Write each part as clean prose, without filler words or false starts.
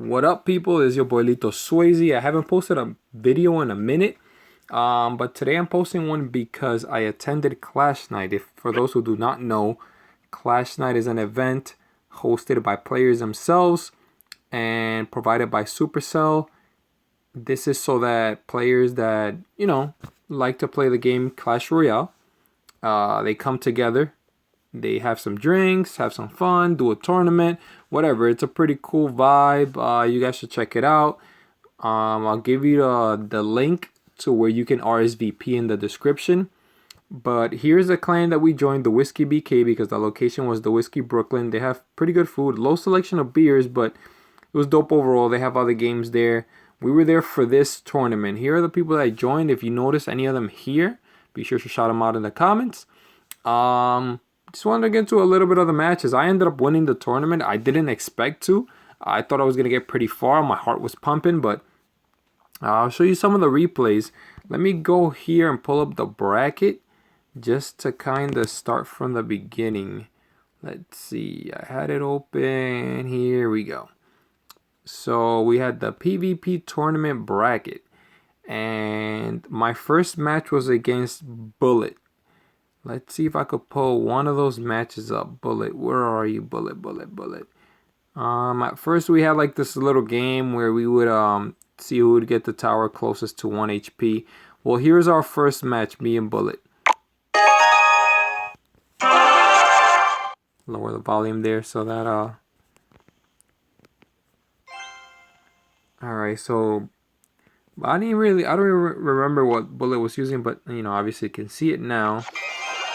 What up, people? It's your boy Lito Swayzie. I haven't posted a video in a minute, but today I'm posting one because I attended Clash Night. If for those who do not know, Clash Night is an event hosted by players themselves and provided by Supercell. This is so that players that like to play the game Clash Royale, they come together. They have some drinks, have some fun, do a tournament, whatever. It's a pretty cool vibe. You guys should check it out. I'll give you the link to where you can RSVP in the description. But here's the clan that we joined, the Whiskey BK, because the location was the Whiskey Brooklyn. They have pretty good food, low selection of beers, but it was dope overall. They have other games there. We were there for this tournament. Here are the people that I joined. If you notice any of them here, be sure to shout them out in the comments. Just wanted to get into a little bit of the matches. I ended up winning the tournament. I didn't expect to. I thought I was going to get pretty far. My heart was pumping, but I'll show you some of the replays. Let me go here and pull up the bracket just to kind of start from the beginning. Let's see. I had it open. Here we go. So we had the PvP tournament bracket. And my first match was against Bullet. Let's see if I could pull one of those matches up. Bullet, where are you? Bullet. At first we had like this little game where we would see who would get the tower closest to 1 HP. Well, here's our first match, me and Bullet. Lower the volume there so that Alright, so I don't remember what Bullet was using, but obviously you can see it now.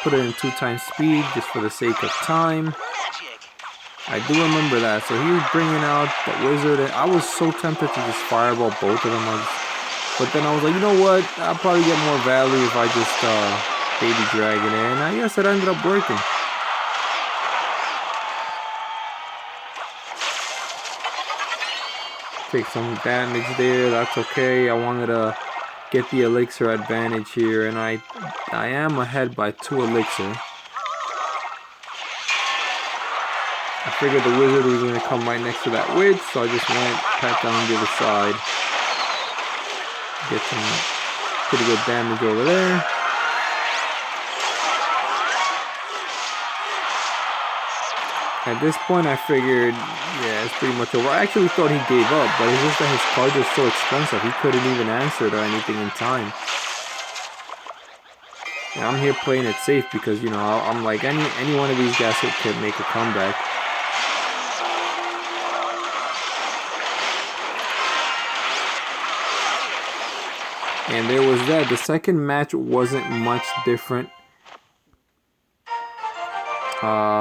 Put it in 2x speed just for the sake of time. I do remember that. So he was bringing out the wizard, and I was so tempted to just fireball both of them. But then I was like, you know what? I'll probably get more value if I just baby dragon it. And I guess it ended up working. Take some damage there. That's okay. I wanted to get the elixir advantage here, and I am ahead by 2 elixir. I figured the wizard was going to come right next to that witch, so I just went pat down the other side. Get some pretty good damage over there. At this point I figured, yeah, it's pretty much over. I actually thought he gave up, but it's just that his cards are so expensive, he couldn't even answer to anything in time. And I'm here playing it safe because, I'm like, any one of these guys can make a comeback. And there was that. The second match wasn't much different.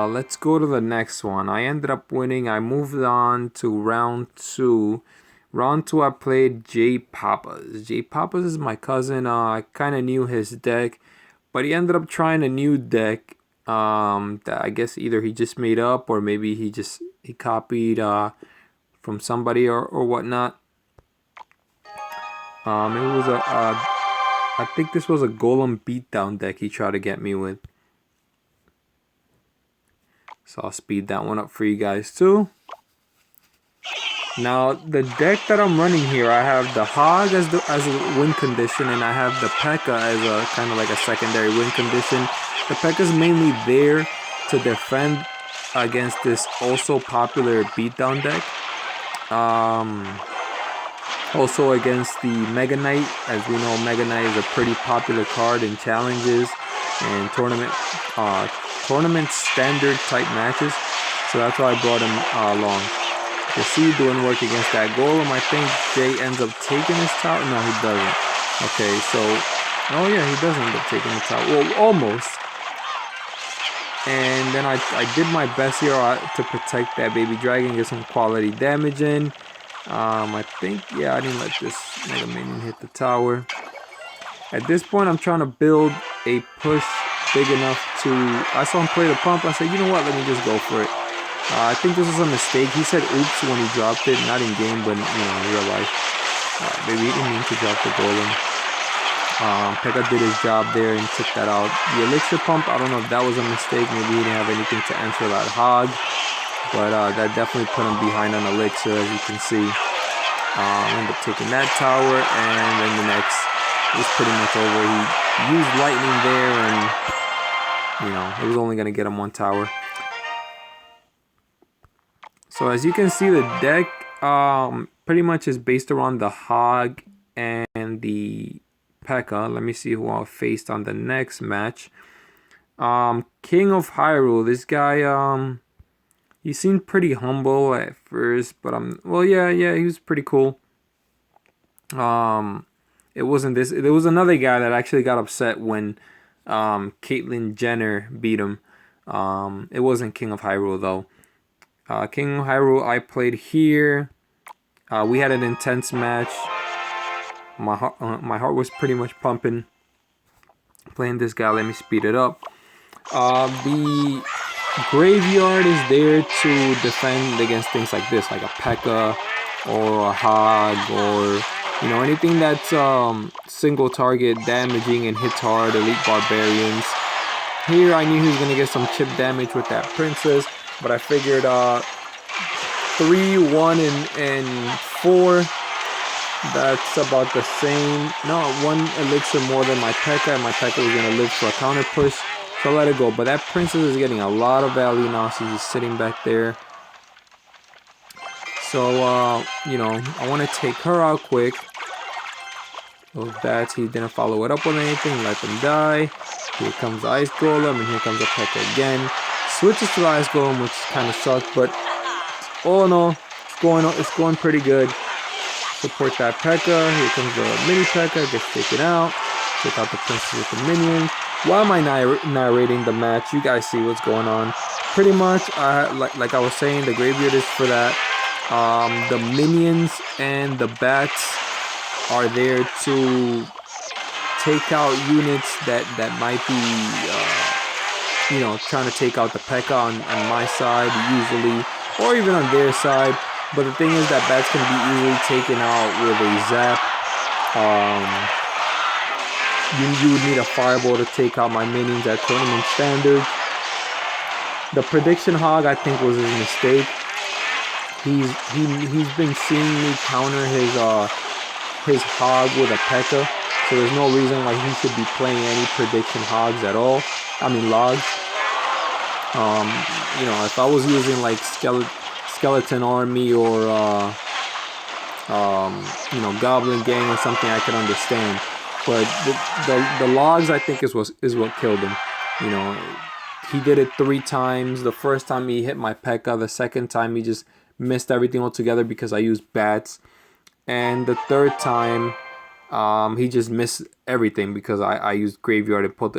Let's go to the next one. I ended up winning. I moved on to round 2. Round 2 I played J Papas. J Papas is my cousin. I kind of knew his deck, but he ended up trying a new deck that I guess either he just made up or maybe he copied from somebody or whatnot. It was I think this was a golem beatdown deck he tried to get me with. So I'll speed that one up for you guys too. Now the deck that I'm running here, I have the Hog as a win condition, and I have the P.E.K.K.A. as a kind of like a secondary win condition. The P.E.K.K.A. is mainly there to defend against this also popular beatdown deck. Also against the Mega Knight. As we know, Mega Knight is a pretty popular card in challenges and tournament standard type matches. So that's why I brought him along. You see doing work against that golem. I think Jay ends up taking his tower. No, he doesn't. Okay, so oh yeah, he does end up taking the tower. Well, almost. And then I did my best here to protect that baby dragon, get some quality damage in. I think, yeah, I didn't let this Mega Minion hit the tower. At this point, I'm trying to build a push big enough to... I saw him play the pump. I said, you know what, let me just go for it. I think this was a mistake. He said oops when he dropped it, not in game, but in real life. Maybe he didn't mean to drop the golem. P.E.K.K.A. did his job there and took that out. The elixir pump, I don't know if that was a mistake. Maybe he didn't have anything to answer that Hog. but that definitely put him behind on elixir, as you can see. Ended up taking that tower, and then the next was pretty much over. He used lightning there, and it was only gonna get him one tower. So as you can see, the deck pretty much is based around the Hog and the P.E.K.K.A. Let me see who I faced on the next match. King of Hyrule. This guy, he seemed pretty humble at first, but yeah, he was pretty cool. It wasn't this. There was another guy that actually got upset when Caitlyn Jenner beat him. It wasn't King of Hyrule though. King of Hyrule, I played here. We had an intense match. My heart was pretty much pumping playing this guy. Let me speed it up. The graveyard is there to defend against things like this, like a P.E.K.K.A. or a Hog, or anything that's single target damaging and hits hard. Elite Barbarians. Here I knew he was gonna get some chip damage with that princess, but I figured 3, 1, and 4. That's about the same. No, 1 elixir more than my P.E.K.K.A. and my P.E.K.K.A. was gonna live for a counter push. So let it go. But that princess is getting a lot of value now. She's just sitting back there. So, I want to take her out quick. Those bats, he didn't follow it up with anything. Let them die. Here comes the Ice Golem, and here comes the P.E.K.K.A. again. Switches to the Ice Golem, which kind of sucked. But, oh no, it's going pretty good. Support that P.E.K.K.A. Here comes the mini P.E.K.K.A. Gets taken out. Take out the princess with the minions. Why am I narrating the match? You guys see what's going on. Pretty much, like I was saying, the graveyard is for that. The minions and the bats are there to take out units that might be, trying to take out the P.E.K.K.A. on my side, usually, or even on their side. But the thing is that bats can be easily taken out with a zap. You would need a fireball to take out my minions at tournament standard. The prediction Hog, I think, was his mistake. He's been seeing me counter his Hog with a P.E.K.K.A. So there's no reason why he should be playing any prediction Hogs at all. I mean logs. If I was using like Skeleton Army or Goblin Gang or something, I could understand. But the logs, I think, is what killed him. He did it 3 times. The first time he hit my P.E.K.K.A. The second time he just missed everything altogether because I used bats. And the third time, he just missed everything because I used graveyard and pulled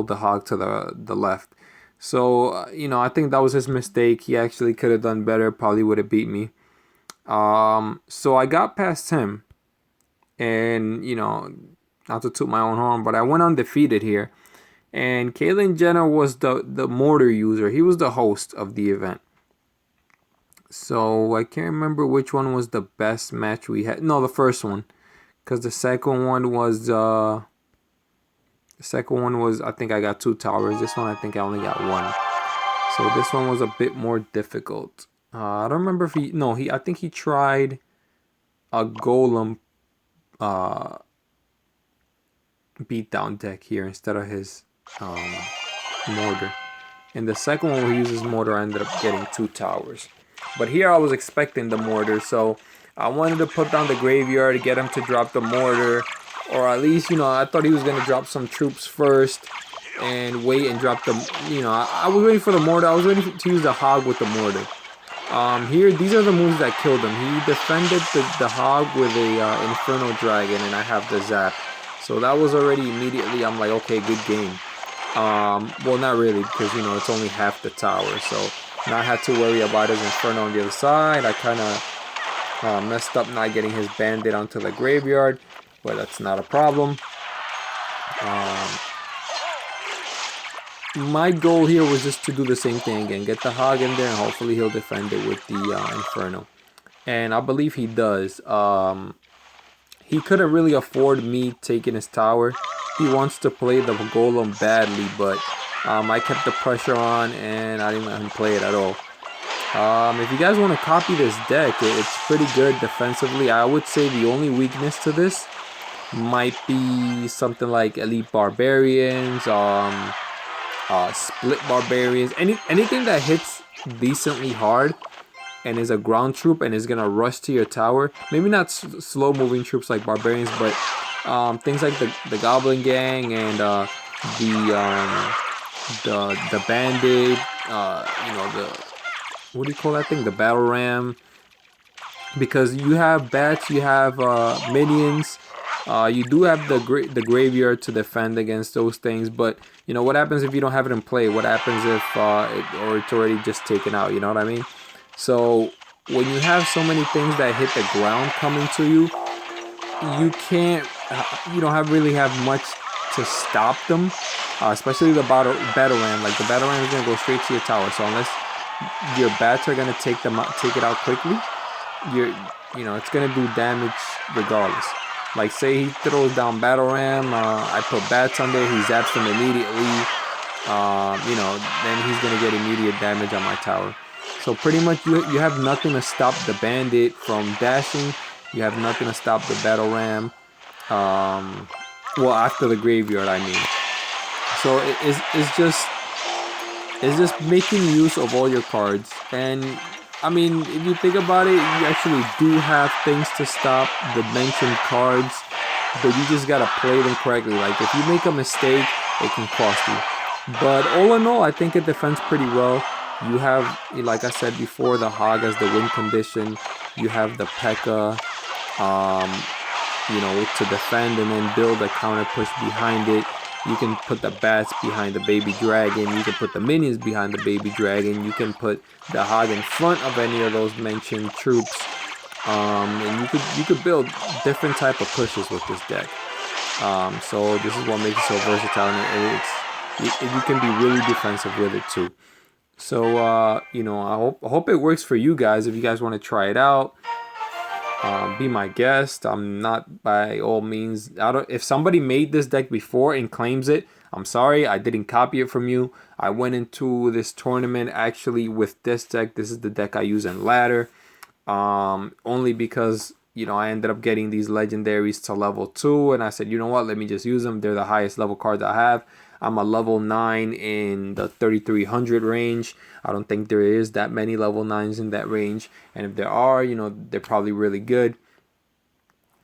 the Hog to the left. So I think that was his mistake. He actually could have done better. Probably would have beat me. So I got past him, and not to toot my own horn, but I went undefeated here. And Caitlyn Jenner was the mortar user. He was the host of the event. So I can't remember which one was the best match we had. No, the first one. Because the second one was I think I got 2 towers. This one I think I only got 1. So this one was a bit more difficult. I don't remember if I think he tried a golem beatdown deck here instead of his mortar. In the second one where he uses mortar, I ended up getting 2 towers. But here I was expecting the mortar, so I wanted to put down the graveyard to get him to drop the mortar, or at least I thought he was gonna drop some troops first and wait and drop the I was waiting for the mortar. I was waiting to use the Hog with the mortar. Here, these are the moves that killed him. He defended the Hog with a Inferno Dragon, and I have the Zap. So that was already immediately, I'm like, okay, good game. Well, not really, because, it's only half the tower. So now I had to worry about his Inferno on the other side. I kind of messed up not getting his Bandit onto the graveyard, but that's not a problem. My goal here was just to do the same thing again. Get the Hog in there, and hopefully he'll defend it with the Inferno. And I believe he does. He couldn't really afford me taking his tower. He wants to play the Golem badly, but I kept the pressure on, and I didn't let him play it at all. If you guys want to copy this deck, it's pretty good defensively. I would say the only weakness to this might be something like Elite Barbarians, Split Barbarians, anything that hits decently hard and is a ground troop and is gonna rush to your tower. Maybe not slow moving troops like Barbarians, but things like the Goblin Gang and the Bandit. The what do you call that thing? The Battle Ram. Because you have bats, you have minions. You do have the graveyard to defend against those things, but you know what happens if you don't have it in play? What happens if it's already just taken out? You know what I mean? So when you have so many things that hit the ground coming to you, you can't, you don't really have much to stop them. Especially the battle ram. Like the battle ram is gonna go straight to your tower. So unless your bats are gonna take it out quickly, it's gonna do damage regardless. Like say he throws down battle ram, I put bats on there, he zaps them immediately. Then he's gonna get immediate damage on my tower. So pretty much you have nothing to stop the bandit from dashing. You have nothing to stop the battle ram. Well, after the graveyard, I mean. So it's just making use of all your cards. And I mean, if you think about it, you actually do have things to stop the mentioned cards, but you just gotta play them correctly. Like if you make a mistake, it can cost you. But all in all, I think it defends pretty well. You have, like I said before, the Hog as the win condition. You have the P.E.K.K.A. To defend and then build a counter push behind it. You can put the bats behind the baby dragon. You can put the minions behind the baby dragon. You can put the Hog in front of any of those mentioned troops. And you could build different type of pushes with this deck. So this is what makes it so versatile, and you can be really defensive with it too. So I hope it works for you guys. If you guys want to try it out, be my guest. I'm not by all means. If somebody made this deck before and claims it, I'm sorry, I didn't copy it from you. I went into this tournament actually with this deck. This is the deck I use in ladder. Only because I ended up getting these legendaries to level 2, and I said, you know what, let me just use them. They're the highest level cards I have. I'm a level 9 in the 3300 range. I don't think there is that many level 9s in that range. And if there are, they're probably really good.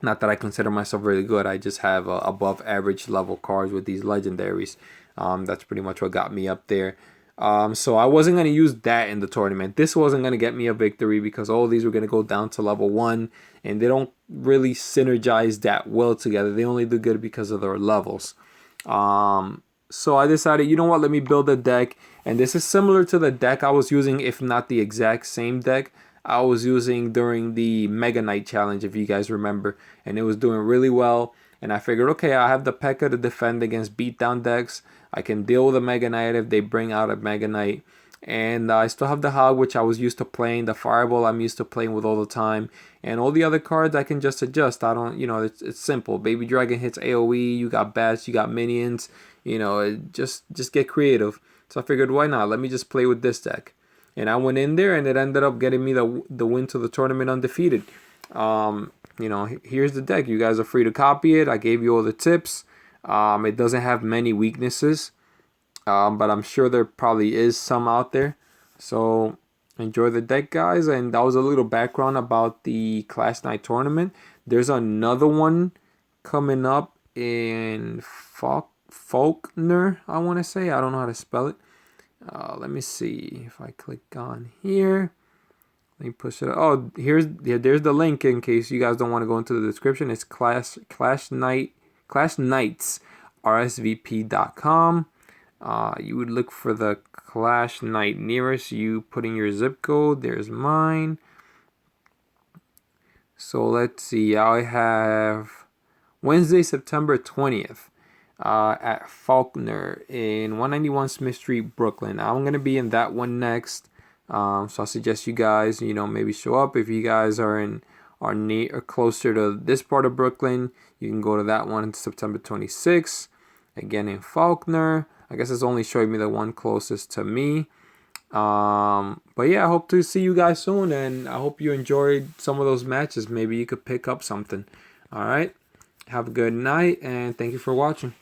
Not that I consider myself really good. I just have above average level cards with these legendaries. That's pretty much what got me up there. So I wasn't going to use that in the tournament. This wasn't going to get me a victory because all these were going to go down to level 1. And they don't really synergize that well together. They only do good because of their levels. So I decided, you know what, let me build a deck. And this is similar to the deck I was using, if not the exact same deck I was using during the Mega Knight challenge, if you guys remember. And it was doing really well. And I figured, okay, I have the P.E.K.K.A. to defend against beatdown decks. I can deal with a Mega Knight if they bring out a Mega Knight. And I still have the Hog, which I was used to playing. The Fireball I'm used to playing with all the time. And all the other cards I can just adjust. I don't, it's simple. Baby Dragon hits AoE. You got bats. You got minions. Just get creative. So I figured, why not? Let me just play with this deck. And I went in there, and it ended up getting me the win to the tournament undefeated. Here's the deck. You guys are free to copy it. I gave you all the tips. It doesn't have many weaknesses, but I'm sure there probably is some out there. So enjoy the deck, guys. And that was a little background about the Clash Night tournament. There's another one coming up in Faulkner, I want to say. I don't know how to spell it. Let me see if I click on here. Let me push it. Oh, there's the link in case you guys don't want to go into the description. It's Clash Nights RSVP.com. You would look for the Clash Night nearest you. Put in your zip code. There's mine. So let's see. I have Wednesday, September 20th. At Faulkner in 191 Smith Street, Brooklyn. I'm going to be in that one next. So I suggest you guys, maybe show up. If you guys are near or closer to this part of Brooklyn, you can go to that one September 26th. Again in Faulkner. I guess it's only showing me the one closest to me. But yeah, I hope to see you guys soon, and I hope you enjoyed some of those matches. Maybe you could pick up something. All right. Have a good night, and thank you for watching.